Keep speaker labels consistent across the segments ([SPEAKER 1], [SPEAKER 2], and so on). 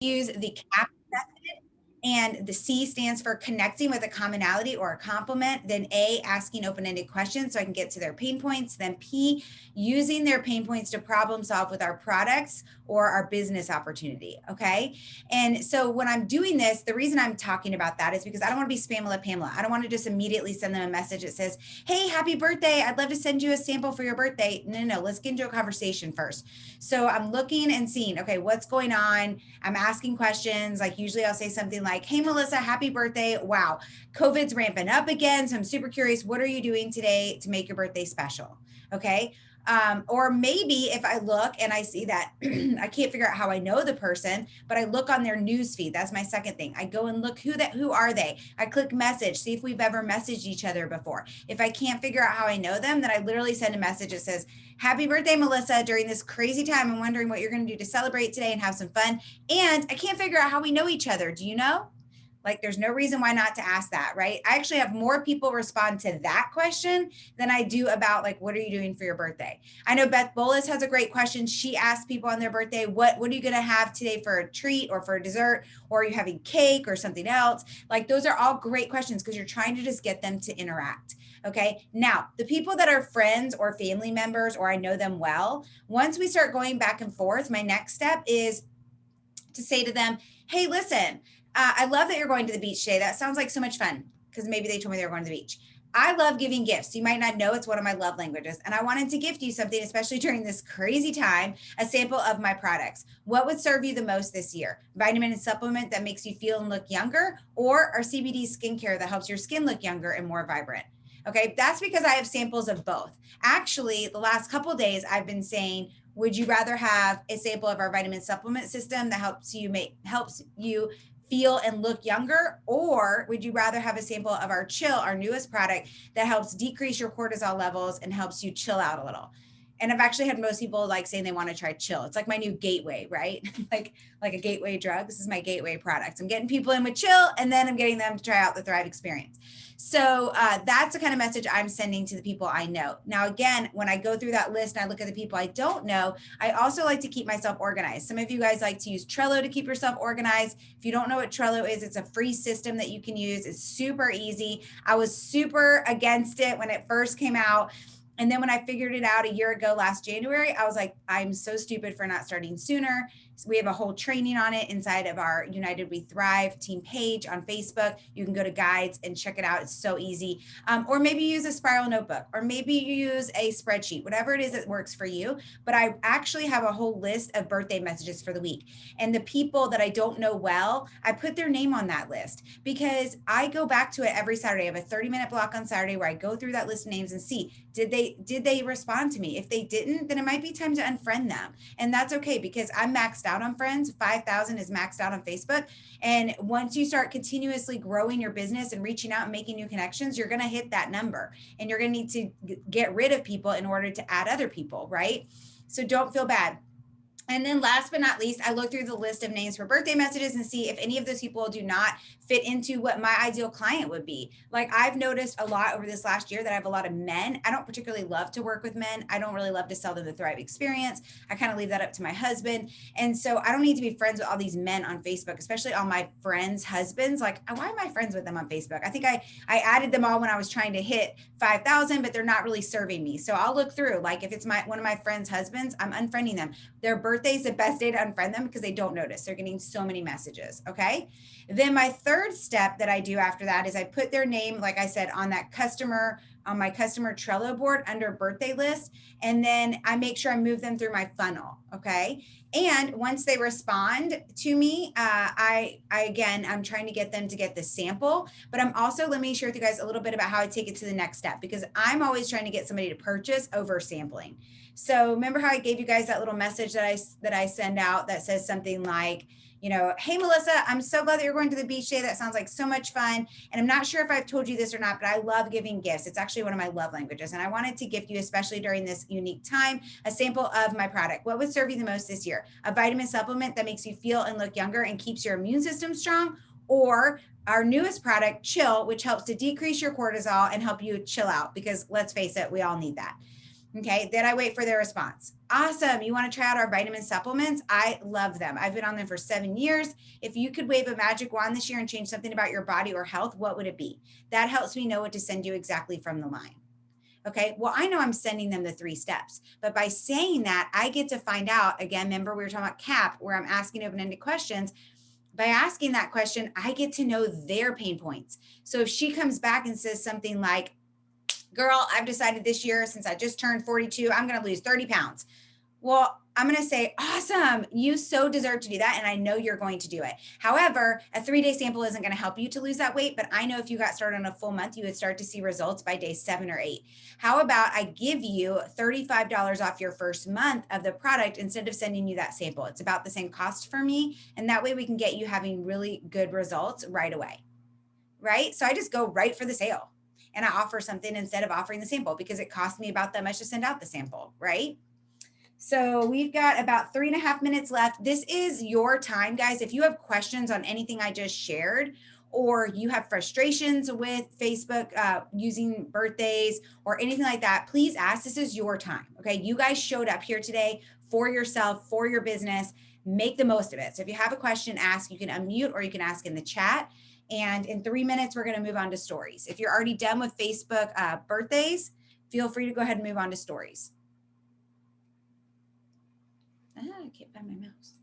[SPEAKER 1] use the CAP method, and the C stands for connecting with a commonality or a compliment. Then A, asking open-ended questions so I can get to their pain points. Then P, using their pain points to problem solve with our products or our business opportunity. Okay. And so when I'm doing this, the reason I'm talking about that is because I don't want to be Spamela Pamela. I don't want to just immediately send them a message that says, hey, happy birthday. I'd love to send you a sample for your birthday. No, let's get into a conversation first. So I'm looking and seeing, okay, what's going on? I'm asking questions. Like usually I'll say something like, hey, Melissa, happy birthday. Wow, COVID's ramping up again. So I'm super curious. What are you doing today to make your birthday special? Okay. Or maybe if I look and I see that I can't figure out how I know the person, but I look on their news feed. That's my second thing. I go and look who are they? I click message, see if we've ever messaged each other before. If I can't figure out how I know them, then I literally send a message that says, happy birthday, Melissa. During this crazy time, I'm wondering what you're going to do to celebrate today and have some fun. And I can't figure out how we know each other. Do you know? Like, there's no reason why not to ask that, right? I actually have more people respond to that question than I do about, like, what are you doing for your birthday? I know Beth Bolus has a great question. She asks people on their birthday, what are you going to have today for a treat or for a dessert? Or are you having cake or something else? Like, those are all great questions because you're trying to just get them to interact. Okay. Now, the people that are friends or family members, or I know them well, once we start going back and forth, my next step is to say to them, hey, listen, I love that you're going to the beach today. That sounds like so much fun, because maybe they told me they were going to the beach. I love giving gifts. You might not know it's one of my love languages. And I wanted to gift you something, especially during this crazy time, a sample of my products. What would serve you the most this year? Vitamin and supplement that makes you feel and look younger, or our CBD skincare that helps your skin look younger and more vibrant? Okay, that's because I have samples of both. Actually, the last couple of days, I've been saying, would you rather have a sample of our vitamin supplement system that helps you feel and look younger, or would you rather have a sample of our Chill, our newest product that helps decrease your cortisol levels and helps you chill out a little? And I've actually had most people like saying they want to try Chill. It's like my new gateway, right? like a gateway drug. This is my gateway product. I'm getting people in with Chill, and then I'm getting them to try out the Thrive experience. So that's the kind of message I'm sending to the people I know. Now, again, when I go through that list and I look at the people I don't know, I also like to keep myself organized. Some of you guys like to use Trello to keep yourself organized. If you don't know what Trello is, it's a free system that you can use. It's super easy. I was super against it when it first came out. And then when I figured it out a year ago, last January, I was like, I'm so stupid for not starting sooner. So we have a whole training on it inside of our United We Thrive team page on Facebook. You can go to guides and check it out. It's so easy. Or maybe you use a spiral notebook, or maybe you use a spreadsheet, whatever it is that works for you. But I actually have a whole list of birthday messages for the week. And the people that I don't know well, I put their name on that list because I go back to it every Saturday. I have a 30-minute block on Saturday where I go through that list of names and see, did they respond to me? If they didn't, then it might be time to unfriend them. And that's okay, because I'm maxed out on friends. 5,000 is maxed out on Facebook. And once you start continuously growing your business and reaching out and making new connections, you're going to hit that number, and you're going to need to get rid of people in order to add other people, right? So don't feel bad. And then last but not least, I look through the list of names for birthday messages and see if any of those people do not fit into what my ideal client would be. Like, I've noticed a lot over this last year that I have a lot of men. I don't particularly love to work with men. I don't really love to sell them the Thrive experience. I kind of leave that up to my husband. And so I don't need to be friends with all these men on Facebook, especially all my friends' husbands. Like, why am I friends with them on Facebook? I think I added them all when I was trying to hit 5,000, but they're not really serving me. So I'll look through, like, if it's one of my friends' husbands, I'm unfriending them. Their birthday is the best day to unfriend them because they don't notice. They're getting so many messages. Okay. Then my third step that I do after that is I put their name, like I said, on my customer Trello board under birthday list. And then I make sure I move them through my funnel. Okay. And once they respond to me, I'm trying to get them to get the sample, but I'm also, let me share with you guys a little bit about how I take it to the next step, because I'm always trying to get somebody to purchase over sampling. So remember how I gave you guys that little message that I send out that says something like, hey, Melissa, I'm so glad that you're going to the beach today. That sounds like so much fun. And I'm not sure if I've told you this or not, but I love giving gifts. It's actually one of my love languages. And I wanted to gift you, especially during this unique time, a sample of my product. What would serve you the most this year? A vitamin supplement that makes you feel and look younger and keeps your immune system strong, or our newest product, Chill, which helps to decrease your cortisol and help you chill out, because let's face it, we all need that. Okay, then I wait for their response. Awesome. You want to try out our vitamin supplements? I love them. I've been on them for 7 years. If you could wave a magic wand this year and change something about your body or health, what would it be? That helps me know what to send you exactly from the line. Okay, well, I know I'm sending them the 3 steps, but by saying that, I get to find out again. Remember, we were talking about CAP, where I'm asking open ended questions. By asking that question, I get to know their pain points. So if she comes back and says something like, girl, I've decided this year, since I just turned 42, I'm going to lose 30 pounds. Well, I'm going to say, awesome. You so deserve to do that. And I know you're going to do it. However, a 3-day sample isn't going to help you to lose that weight. But I know if you got started on a full month, you would start to see results by day 7 or 8. How about I give you $35 off your first month of the product instead of sending you that sample? It's about the same cost for me. And that way we can get you having really good results right away. Right? So I just go right for the sale and I offer something instead of offering the sample because it costs me about that much to send out the sample. Right? So we've got about 3.5 minutes left. This is your time, guys. If you have questions on anything I just shared, or you have frustrations with Facebook using birthdays or anything like that, please ask. This is your time. Okay. You guys showed up here today for yourself, for your business. Make the most of it. So if you have a question, ask. You can unmute or you can ask in the chat. And in 3 minutes, we're going to move on to stories. If you're already done with Facebook birthdays, feel free to go ahead and move on to stories. I can't find my mouse.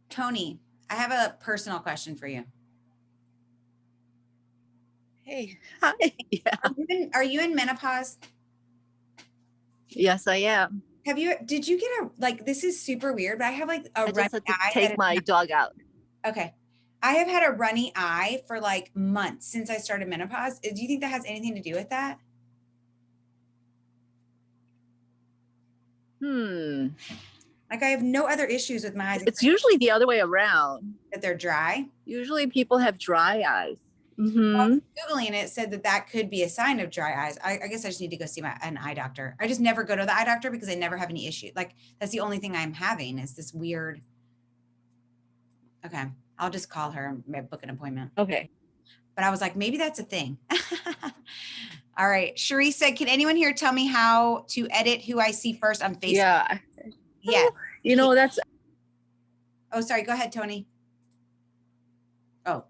[SPEAKER 1] Tony, I have a personal question for you.
[SPEAKER 2] Hey, hi. Yeah.
[SPEAKER 1] Are you in menopause?
[SPEAKER 2] Yes, I am.
[SPEAKER 1] Did you get this is super weird, but I have like a
[SPEAKER 2] I just
[SPEAKER 1] runny
[SPEAKER 2] had to
[SPEAKER 1] eye.
[SPEAKER 2] take my dog out.
[SPEAKER 1] Okay. I have had a runny eye for like months since I started menopause. Do you think that has anything to do with that? Like I have no other issues with my eyes.
[SPEAKER 2] It's usually the other way around.
[SPEAKER 1] That they're dry.
[SPEAKER 2] Usually people have dry eyes.
[SPEAKER 1] Well, Googling it said that could be a sign of dry eyes. I guess I just need to go see an eye doctor. I just never go to the eye doctor because I never have any issue. Like that's the only thing I'm having is this weird. Okay. I'll just call her and book an appointment.
[SPEAKER 2] Okay.
[SPEAKER 1] But I was like, maybe that's a thing. All right. Cherise said, can anyone here tell me how to edit who I see first on Facebook?
[SPEAKER 2] Yeah.
[SPEAKER 1] Yeah.
[SPEAKER 2] You know, that's.
[SPEAKER 1] Oh, sorry. Go ahead, Tony. Oh,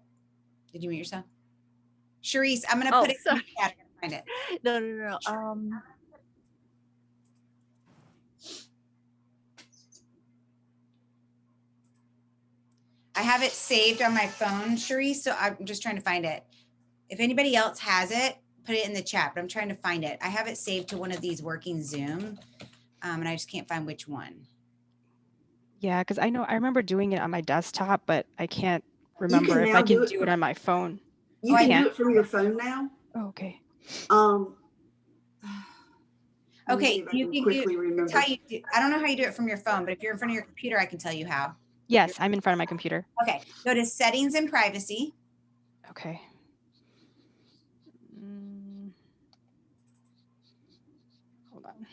[SPEAKER 1] did you mute yourself? Cherise, I'm going to put it in the chat. Find it.
[SPEAKER 2] No.
[SPEAKER 1] I have it saved on my phone, Cherise, so I'm just trying to find it. If anybody else has it, put it in the chat, but I'm trying to find it. I have it saved to one of these working Zoom, and I just can't find which one.
[SPEAKER 3] Yeah, because I remember doing it on my desktop, but I can't remember if I can do it on my phone.
[SPEAKER 4] You can do it from your phone now.
[SPEAKER 3] Oh, okay.
[SPEAKER 4] Let me see
[SPEAKER 1] Okay,
[SPEAKER 4] if I
[SPEAKER 1] you
[SPEAKER 4] can
[SPEAKER 1] can
[SPEAKER 4] quickly
[SPEAKER 1] do,
[SPEAKER 4] remember.
[SPEAKER 1] it's how you do, I don't know how you do it from your phone, but if you're in front of your computer, I can tell you how.
[SPEAKER 3] Yes, I'm in front of my computer.
[SPEAKER 1] Okay, go to settings and privacy.
[SPEAKER 3] Okay. Mm, hold on.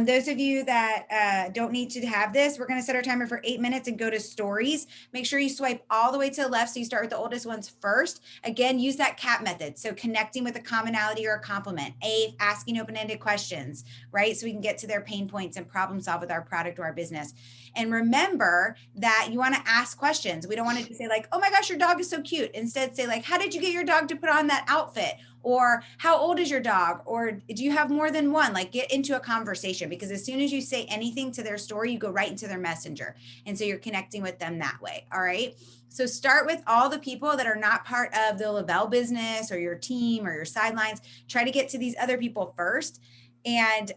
[SPEAKER 1] Those of you that don't need to have this, we're going to set our timer for 8 minutes and go to stories. Make sure you swipe all the way to the left so you start with the oldest ones first. Again, use that CAP method. So connecting with a commonality or a compliment. A, asking open-ended questions, right? So we can get to their pain points and problem solve with our product or our business. And remember that you want to ask questions. We don't want to just say like, oh my gosh, your dog is so cute. Instead, say like, how did you get your dog to put on that outfit? Or how old is your dog? Or do you have more than one? Like get into a conversation, because as soon as you say anything to their story, you go right into their messenger. And so you're connecting with them that way. All right. So start with all the people that are not part of the Lavelle business or your team or your sidelines. Try to get to these other people first. And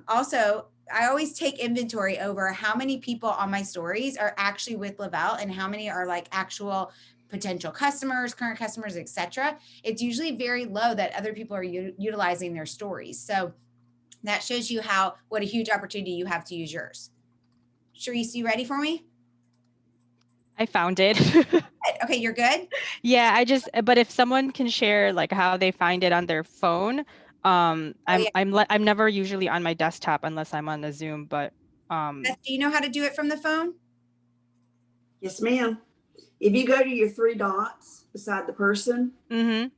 [SPEAKER 1] also, I always take inventory over how many people on my stories are actually with Lavelle and how many are like actual potential customers, current customers, etc. It's usually very low that other people are utilizing their stories. So that shows you what a huge opportunity you have to use yours. Sharice, you ready for me?
[SPEAKER 3] I found it.
[SPEAKER 1] Okay, you're good?
[SPEAKER 3] Yeah, but if someone can share like how they find it on their phone, I'm never usually on my desktop unless I'm on the Zoom, but
[SPEAKER 1] Beth, do you know how to do it from the phone?
[SPEAKER 4] Yes, ma'am. If you go to your 3 dots beside the person
[SPEAKER 3] mm-hmm,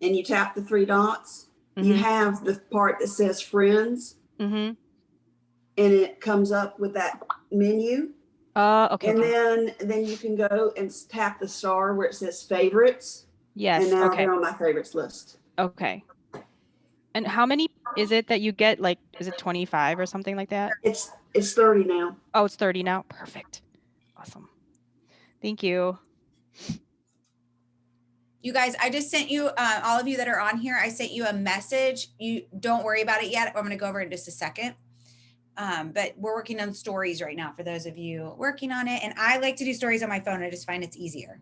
[SPEAKER 4] and you tap the 3 dots, you have the part that says friends,
[SPEAKER 3] mm-hmm.
[SPEAKER 4] and it comes up with that menu.
[SPEAKER 3] Okay.
[SPEAKER 4] And
[SPEAKER 3] Okay.
[SPEAKER 4] then you can go and tap the star where it says favorites.
[SPEAKER 3] Yes.
[SPEAKER 4] And now
[SPEAKER 3] Okay.
[SPEAKER 4] they're on my favorites list.
[SPEAKER 3] Okay. And how many is it that you get? Like, is it 25 or something like that?
[SPEAKER 4] It's 30 now.
[SPEAKER 3] Oh, it's 30 now. Perfect. Awesome. Thank you.
[SPEAKER 1] You guys, I just sent you, all of you that are on here, I sent you a message. You don't worry about it yet. I'm going to go over it in just a second. But we're working on stories right now for those of you working on it. And I like to do stories on my phone. I just find it's easier.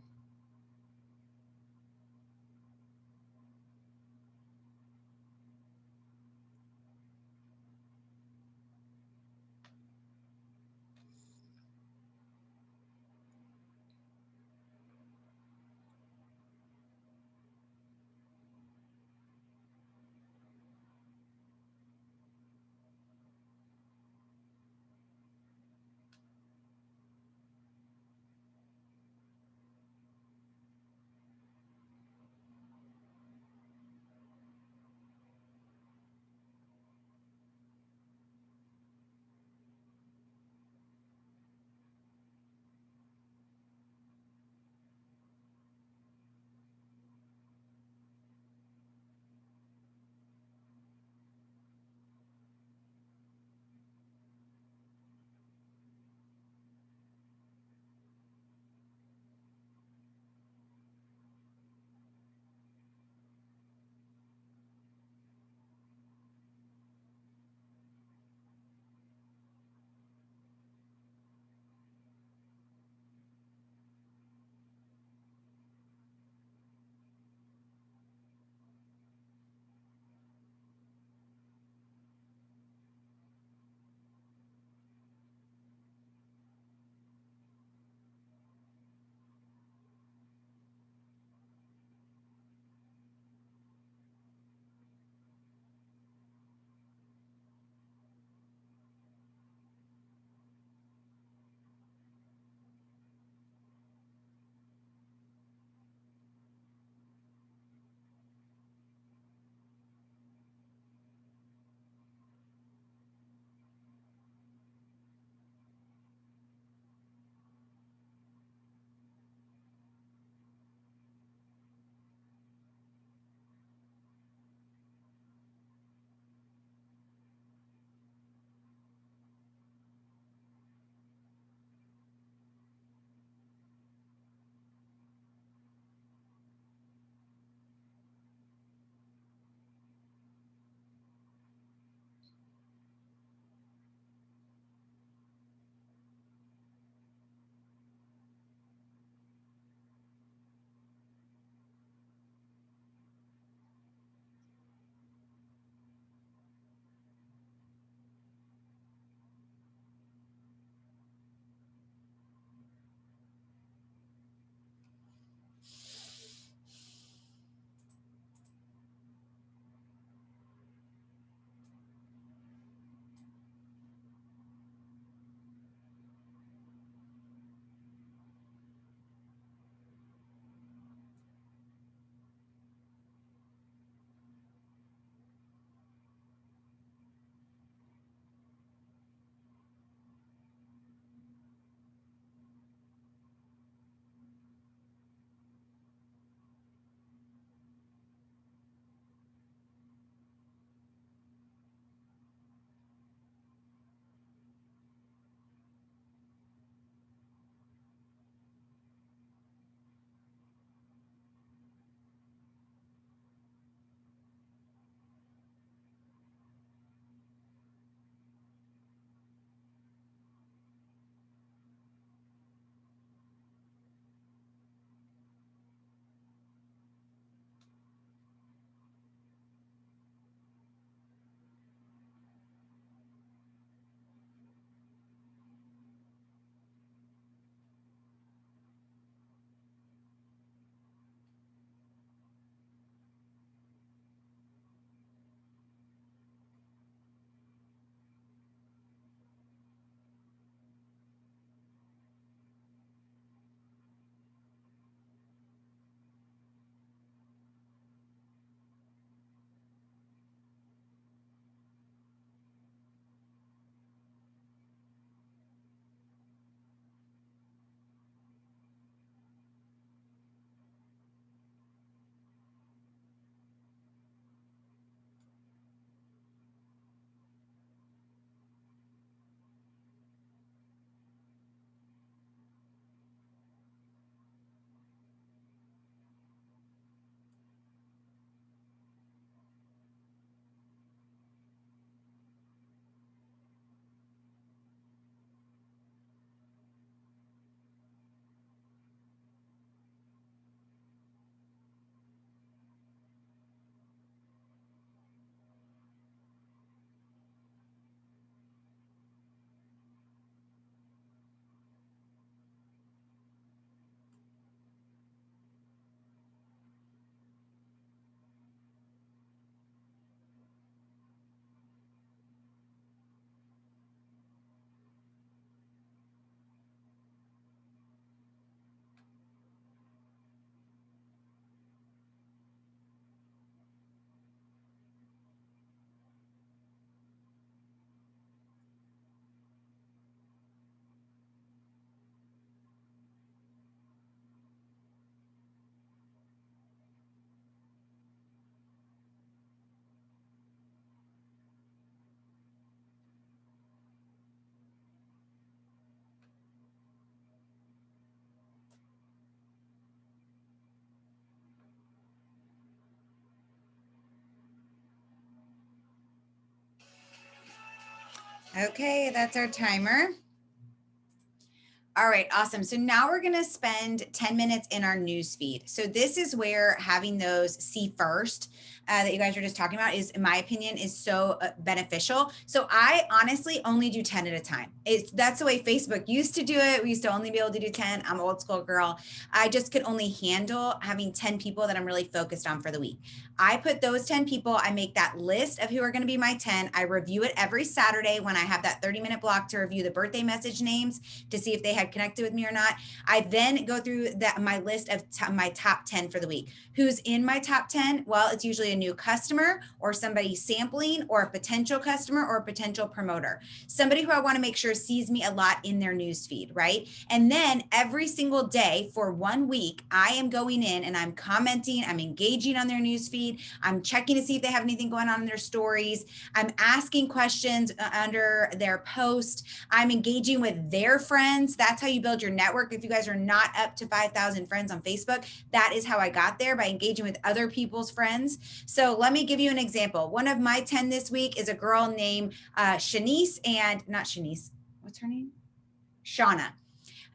[SPEAKER 1] Okay, that's our timer. All right, awesome. So now we're going to spend 10 minutes in our news feed. So this is where having those see first that you guys were just talking about is, in my opinion, is so beneficial. So I honestly only do 10 at a time. That's the way Facebook used to do it. We used to only be able to do 10. I'm an old school girl. I just could only handle having 10 people that I'm really focused on for the week. I put those 10 people, I make that list of who are going to be my 10. I review it every Saturday when I have that 30-minute block to review the birthday message names to see if they had connected with me or not. I then go through my list of my top 10 for the week. Who's in my top 10? Well, it's usually a new customer or somebody sampling or a potential customer or a potential promoter. Somebody who I want to make sure sees me a lot in their news feed, right? And then every single day for 1 week, I am going in and I'm commenting, I'm engaging on their news feed. I'm checking to see if they have anything going on in their stories. I'm asking questions under their post. I'm engaging with their friends. That's how you build your network. If you guys are not up to 5,000 friends on Facebook, that is how I got there, by engaging with other people's friends. So let me give you an example. One of my 10 this week is a girl named Shanice, and not Shanice. What's her name? Shauna.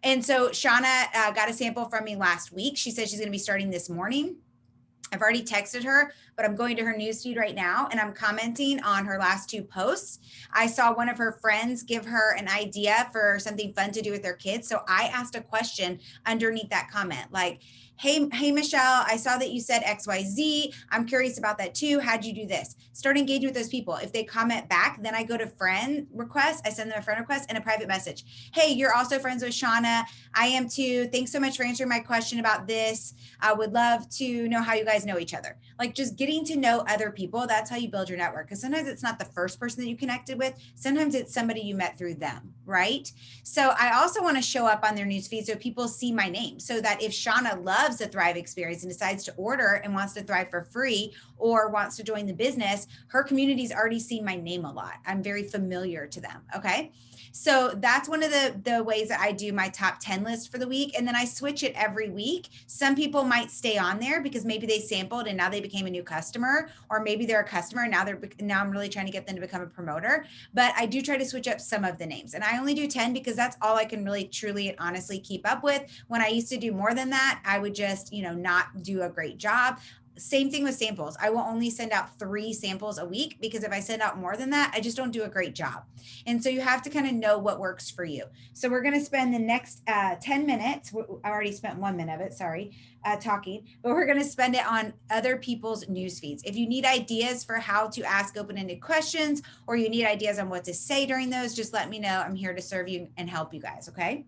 [SPEAKER 1] And so Shauna got a sample from me last week. She said she's going to be starting this morning. I've already texted her, but I'm going to her newsfeed right now and I'm commenting on her last 2 posts. I saw one of her friends give her an idea for something fun to do with their kids. So I asked a question underneath that comment, like, hey, Michelle, I saw that you said XYZ. I'm curious about that too. How'd you do this? Start engaging with those people. If they comment back, then I go to friend requests. I send them a friend request and a private message. Hey, you're also friends with Shauna. I am too. Thanks so much for answering my question about this. I would love to know how you guys know each other. Like, just getting to know other people. That's how you build your network. Because sometimes it's not the first person that you connected with. Sometimes it's somebody you met through them, right? So I also want to show up on their newsfeed so people see my name, so that if Shauna loves the Thrive experience and decides to order and wants to thrive for free or wants to join the business, her community's already seen my name a lot. I'm very familiar to them. Okay. So that's one of the ways that I do my top 10 list for the week. And then I switch it every week. Some people might stay on there because maybe they sampled and now they became a new customer, or maybe they're a customer and now I'm really trying to get them to become a promoter. But I do try to switch up some of the names, and I only do 10 because that's all I can really, truly, and honestly keep up with. When I used to do more than that, I would just, not do a great job. Same thing with samples. I will only send out 3 samples a week, because if I send out more than that, I just don't do a great job. And so you have to kind of know what works for you. So we're going to spend the next 10 minutes. I already spent 1 minute of it, sorry, talking, but we're going to spend it on other people's news feeds. If you need ideas for how to ask open-ended questions, or you need ideas on what to say during those, just let me know. I'm here to serve you and help you guys. Okay.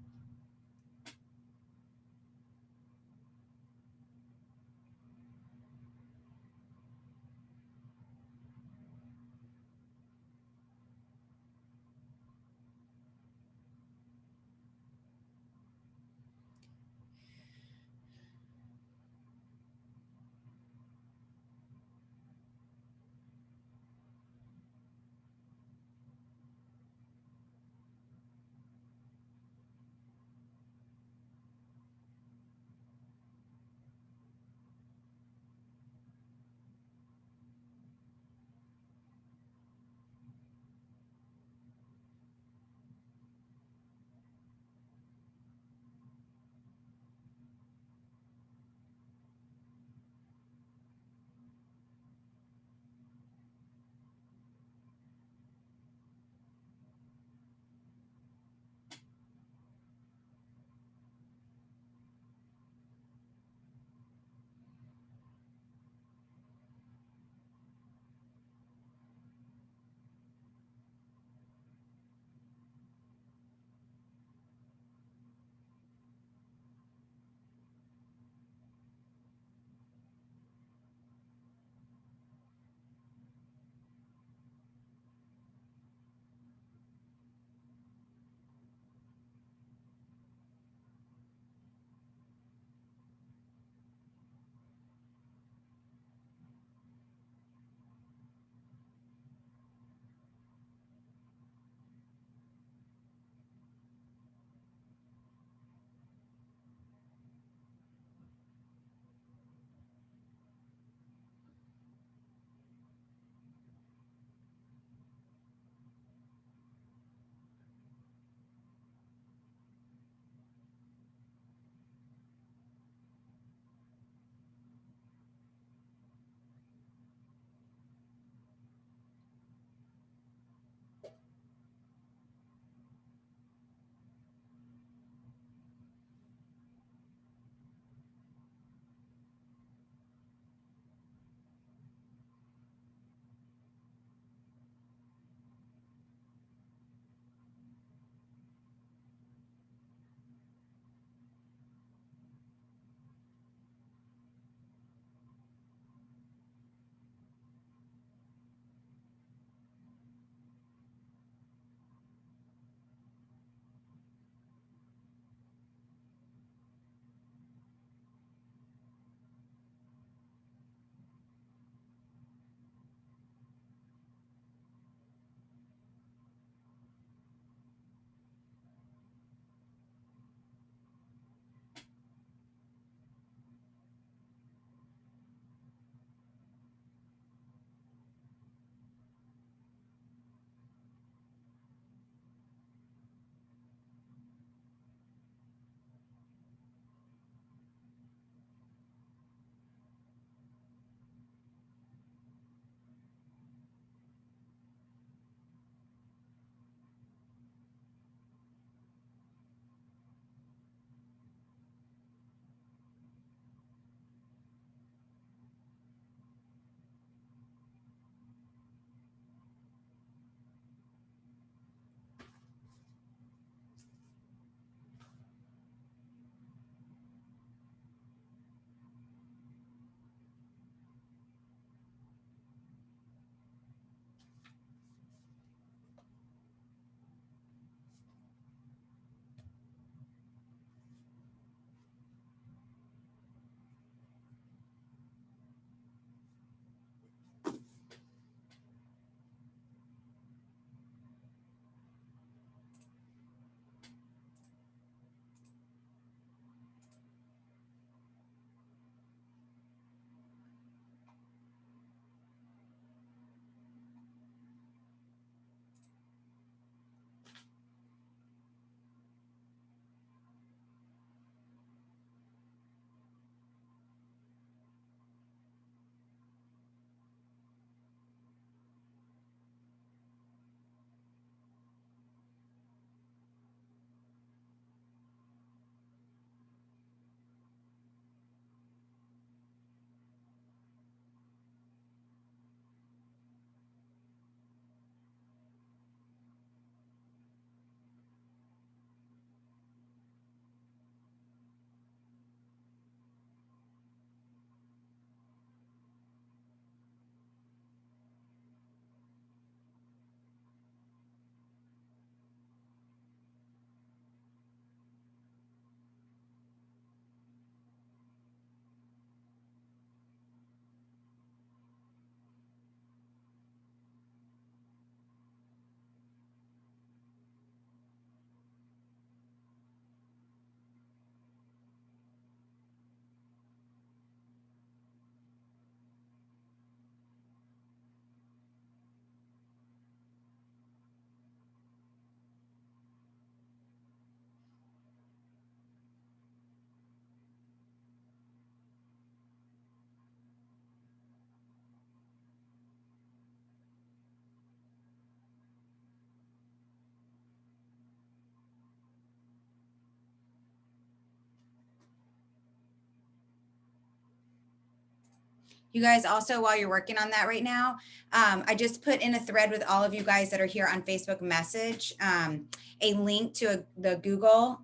[SPEAKER 1] You guys also, while you're working on that right now, I just put in a thread with all of you guys that are here on Facebook message, a link to the Google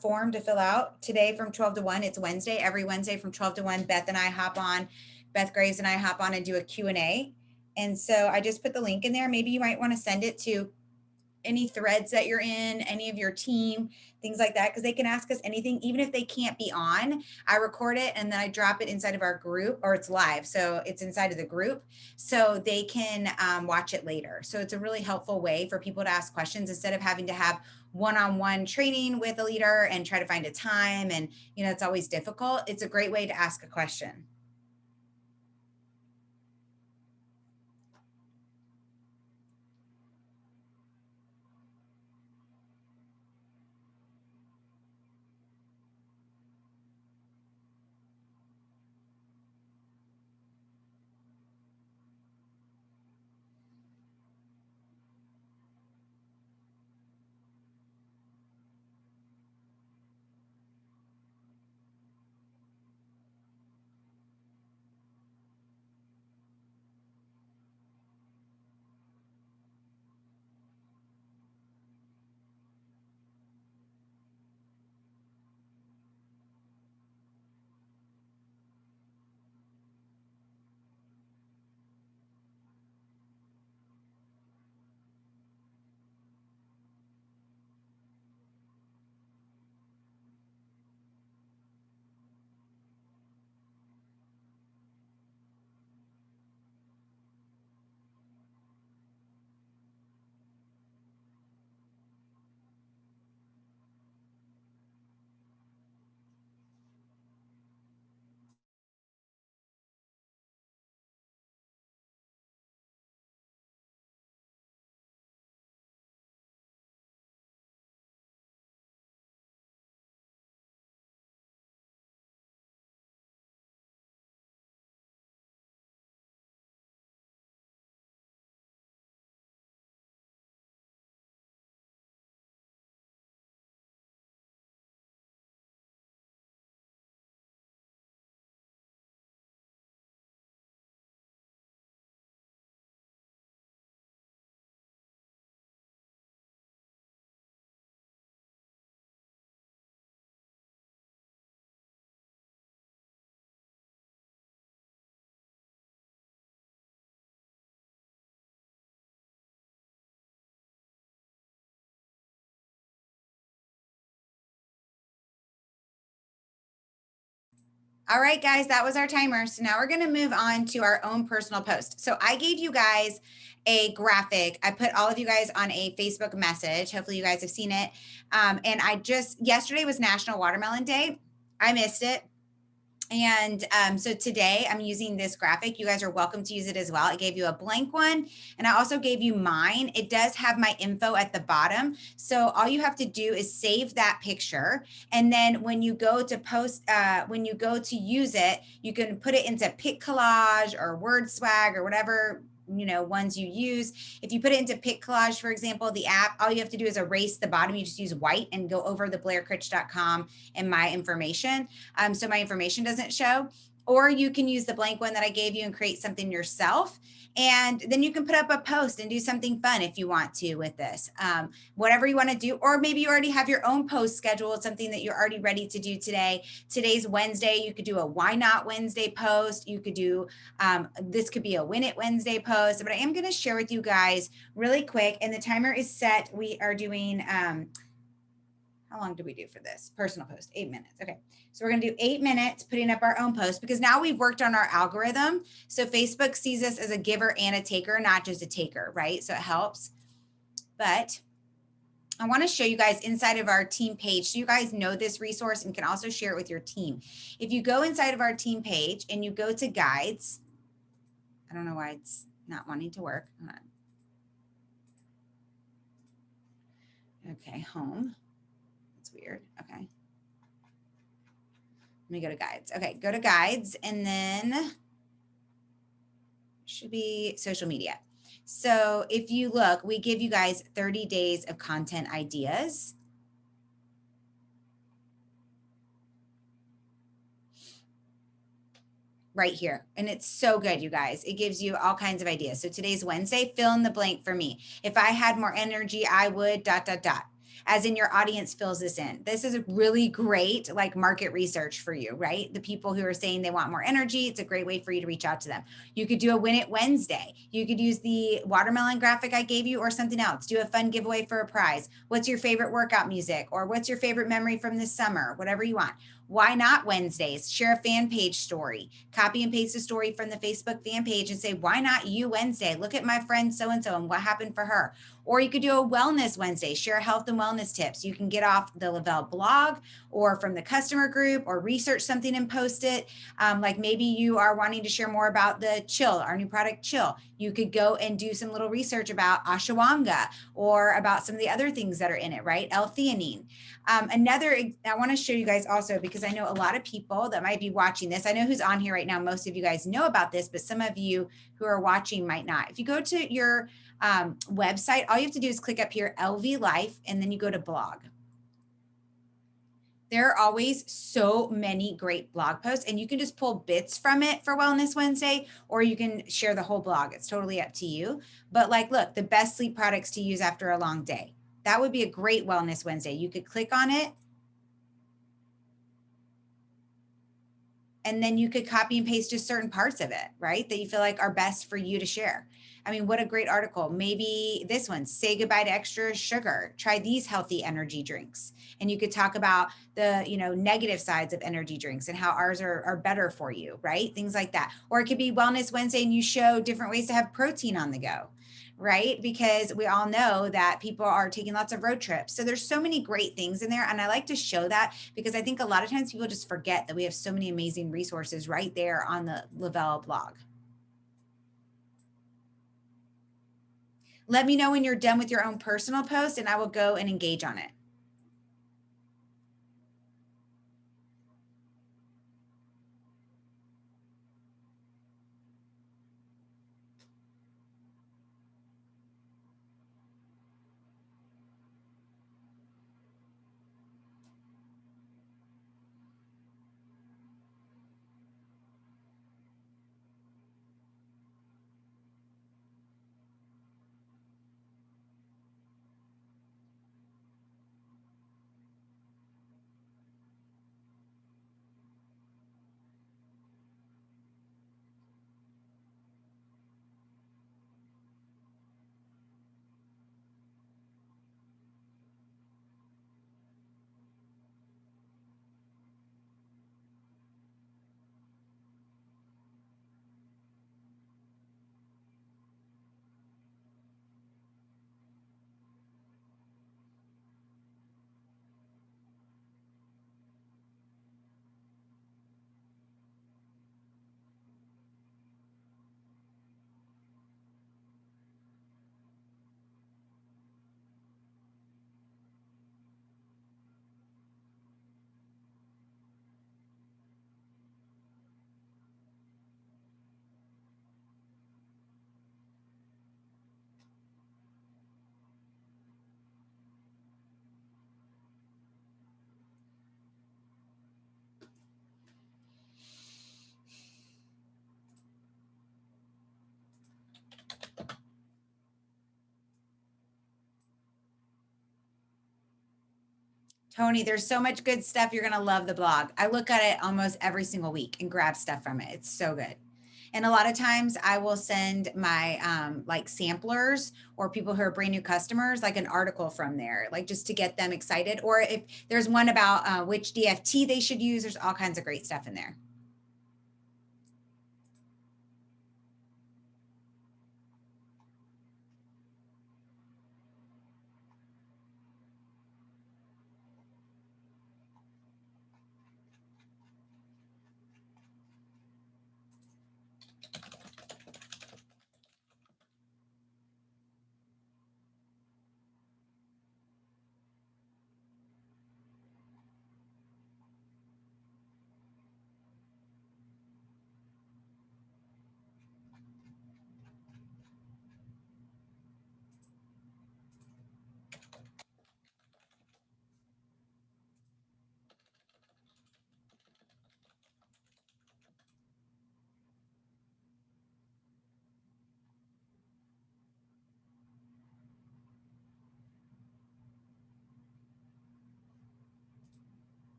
[SPEAKER 1] form to fill out today from 12 to 1. It's Wednesday. Every Wednesday from 12 to 1, Beth Graves and I hop on and do a Q&A. And so I just put the link in there. Maybe you might want to send it to any threads that you're in, any of your team, things like that, because they can ask us anything, even if they can't be on. I record it and then I drop it inside of our group, or it's live, so it's inside of the group, so they can watch it later. So it's a really helpful way for people to ask questions instead of having to have one-on-one training with a leader and try to find a time, and it's always difficult. It's a great way to ask a question. All right, guys, that was our timer. So now we're going to move on to our own personal post. So I gave you guys a graphic. I put all of you guys on a Facebook message. Hopefully you guys have seen it. And yesterday was National Watermelon Day. I missed it. And so today I'm using this graphic. You guys are welcome to use it as well. I gave you a blank one and I also gave you mine. It does have my info at the bottom. So all you have to do is save that picture. And then when you go to post, when you go to use it, you can put it into PicCollage or WordSwag or whatever ones you use. If you put it into PicCollage, for example, the app, all you have to do is erase the bottom. You just use white and go over the blaircritch.com and my information. So my information doesn't show. Or you can use the blank one that I gave you and create something yourself. And then you can put up a post and do something fun if you want to with this, whatever you want to do. Or maybe you already have your own post scheduled, something that you're already ready to do today. Today's Wednesday. You could do a Why Not Wednesday post. You could do, this could be a Win It Wednesday post. But I am going to share with you guys really quick. And the timer is set. We are doing, how long do we do for this? Personal post, 8 minutes. Okay. So we're going to do 8 minutes putting up our own post because now we've worked on our algorithm. So Facebook sees us as a giver and a taker, not just a taker, right? So it helps. But I want to show you guys inside of our team page so you guys know this resource and can also share it with your team. If you go inside of our team page and you go to guides, I don't know why it's not wanting to work. Hold on. Okay, home. Weird. Okay. Let me go to guides. Okay, go to guides and then should be social media. So if you look, we give you guys 30 days of content ideas. right here. And it's so good, you guys. It gives you all kinds of ideas. So today's Wednesday, fill in the blank for me. If I had more energy, I would ... As in your audience fills this in. This is a really great like market research for you, right? The people who are saying they want more energy, it's a great way for you to reach out to them. You could do a Win It Wednesday. You could use the watermelon graphic I gave you or something else. Do a fun giveaway for a prize. What's your favorite workout music? Or what's your favorite memory from this summer? Whatever you want. Why not Wednesdays? Share a fan page story. Copy and paste a story from the Facebook fan page and say, why not you Wednesday? Look at my friend so-and-so and what happened for her. Or you could do a Wellness Wednesday, share health and wellness tips. You can get off the Lavelle blog or from the customer group or research something and post it. Like maybe you are wanting to share more about the Chill, our new product Chill. You could go and do some little research about ashwagandha or about some of the other things that are in it, right? L-theanine. I want to show you guys also, because I know a lot of people that might be watching this. I know who's on here right now. Most of you guys know about this, but some of you who are watching might not. If you go to your website, all you have to do is click up here, LV Life, and then you go to blog. There are always so many great blog posts, and you can just pull bits from it for Wellness Wednesday, or you can share the whole blog. It's totally up to you. But like, look, the best sleep products to use after a long day. That would be a great Wellness Wednesday. You could click on it, and then you could copy and paste just certain parts of it, right? That you feel like are best for you to share. I mean, what a great article. Maybe this one, say goodbye to extra sugar. Try these healthy energy drinks. And you could talk about the, negative sides of energy drinks and how ours are better for you, right? Things like that. Or it could be Wellness Wednesday and you show different ways to have protein on the go, right? Because we all know that people are taking lots of road trips. So there's so many great things in there. And I like to show that because I think a lot of times people just forget that we have so many amazing resources right there on the Lavelle blog. Let me know when you're done with your own personal post and I will go and engage on it. Tony, there's so much good stuff. You're going to love the blog. I look at it almost every single week and grab stuff from it. It's so good. And a lot of times I will send my like samplers or people who are brand new customers, like an article from there, like just to get them excited. Or if there's one about which DFT they should use, there's all kinds of great stuff in there.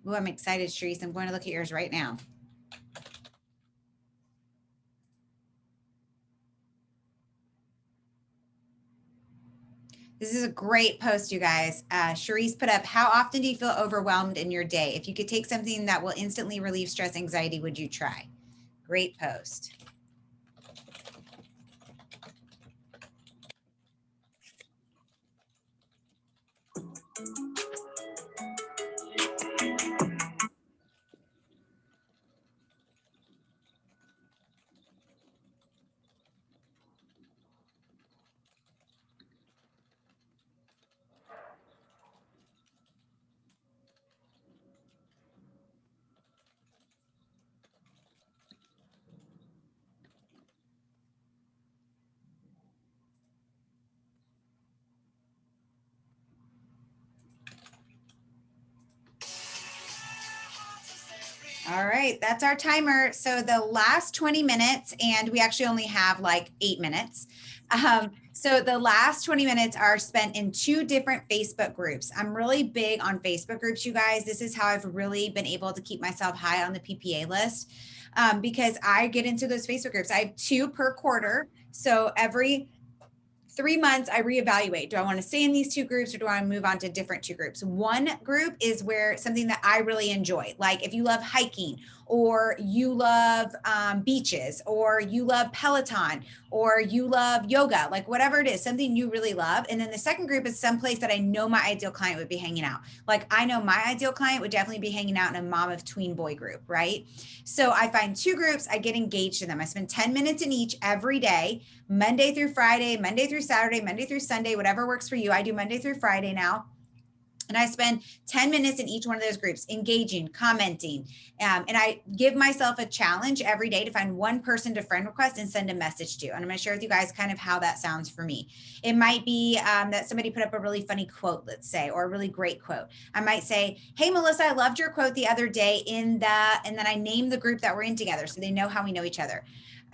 [SPEAKER 1] Oh, I'm excited, Sharice. I'm going to look at yours right now. This is a great post, you guys. Sharice put up, how often do you feel overwhelmed in your day? If you could take something that will instantly relieve stress, anxiety, would you try? Great post. All right, that's our timer. So the last 20 minutes, and we actually only have like 8 minutes. So the last 20 minutes are spent in 2 different Facebook groups. I'm really big on Facebook groups, you guys. This is how I've really been able to keep myself high on the PPA list, because I get into those Facebook groups. I have 2 per quarter. So every 3 months, I reevaluate. Do I want to stay in these 2 groups or do I move on to different 2 groups? One group is where something that I really enjoy, like if you love hiking or you love beaches or you love Peloton or you love yoga, like whatever it is, something you really love. And then the second group is someplace that I know my ideal client would be hanging out. Like I know my ideal client would definitely be hanging out in a mom of tween boy group, right? So I find 2 groups, I get engaged in them. I spend 10 minutes in each every day, Monday through Friday, Monday through Saturday, Monday through Sunday, whatever works for you. I do Monday through Friday now. And I spend 10 minutes in each one of those groups, engaging, commenting. And I give myself a challenge every day to find one person to friend request and send a message to. And I'm going to share with you guys kind of how that sounds for me. It might be that somebody put up a really funny quote, let's say, or a really great quote. I might say, hey, Melissa, I loved your quote the other day and then I named the group that we're in together so they know how we know each other.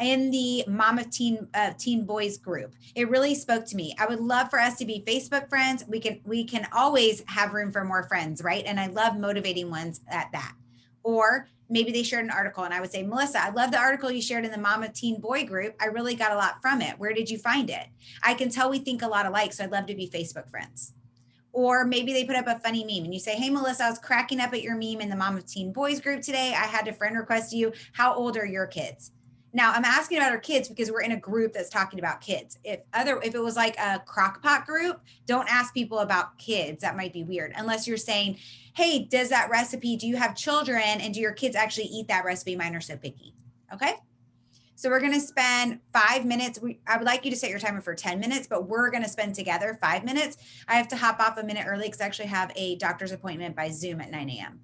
[SPEAKER 1] In the mom of teen boys group. It really spoke to me. I would love for us to be Facebook friends. We can always have room for more friends, right? And I love motivating ones at that. Or maybe they shared an article and I would say, Melissa, I love the article you shared in the mom of teen boy group. I really got a lot from it. Where did you find it? I can tell we think a lot alike, so I'd love to be Facebook friends. Or maybe they put up a funny meme and you say, hey, Melissa, I was cracking up at your meme in the mom of teen boys group today. I had to friend request you. How old are your kids? Now I'm asking about our kids because we're in a group that's talking about kids. If it was like a crockpot group, don't ask people about kids. That might be weird unless you're saying, hey, do you have children and do your kids actually eat that recipe? Mine are so picky. Okay. So we're going to spend 5 minutes. I would like you to set your timer for 10 minutes, but we're going to spend together 5 minutes. I have to hop off a minute early because I actually have a doctor's appointment by Zoom at 9 a.m.